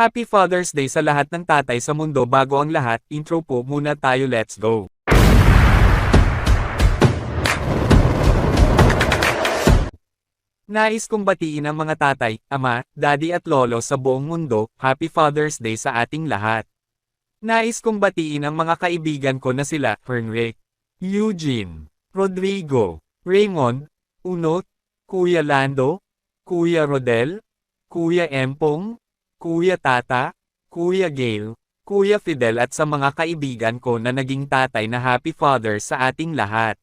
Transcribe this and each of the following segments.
Happy Father's Day sa lahat ng tatay sa mundo. Bago ang lahat, intro po muna tayo, let's go! Nais kong batiin ang mga tatay, ama, daddy at lolo sa buong mundo, Happy Father's Day sa ating lahat. Nais kong batiin ang mga kaibigan ko na sila, Henrik, Eugene, Rodrigo, Raymond, Unot, Kuya Lando, Kuya Rodel, Kuya Empong, Kuya Tata, Kuya Gail, Kuya Fidel at sa mga kaibigan ko na naging tatay na Happy Father sa ating lahat.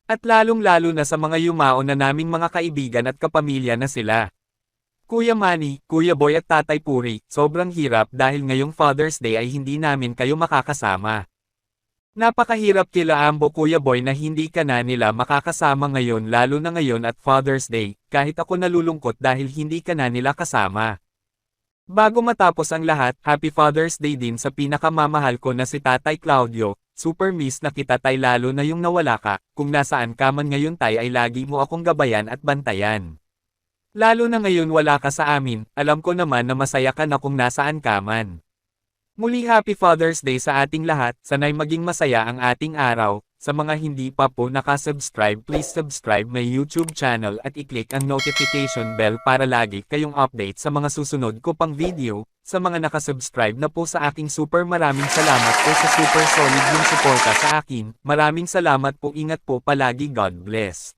At lalong-lalo na sa mga yumao na naming mga kaibigan at kapamilya na sila. Kuya Manny, Kuya Boy at Tatay Puri, sobrang hirap dahil ngayong Father's Day ay hindi namin kayo makakasama. Napakahirap kila Ambo Kuya Boy na hindi ka na nila makakasama ngayon, lalo na ngayon at Father's Day, kahit ako nalulungkot dahil hindi ka na nila kasama. Bago matapos ang lahat, Happy Father's Day din sa pinakamamahal ko na si Tatay Claudio. Super miss na kita tay, lalo na yung nawala ka. Kung nasaan ka man ngayon tay ay lagi mo akong gabayan at bantayan. Lalo na ngayon wala ka sa amin, alam ko naman na masaya ka na kung nasaan ka man. Muli Happy Father's Day sa ating lahat, sanay maging masaya ang ating araw. Sa mga hindi pa po nakasubscribe, please subscribe my YouTube channel at i-click ang notification bell para lagi kayong update sa mga susunod ko pang video. Sa mga nakasubscribe na po sa aking maraming salamat po sa super solid yung suporta sa akin. Maraming salamat po, ingat po palagi, God bless.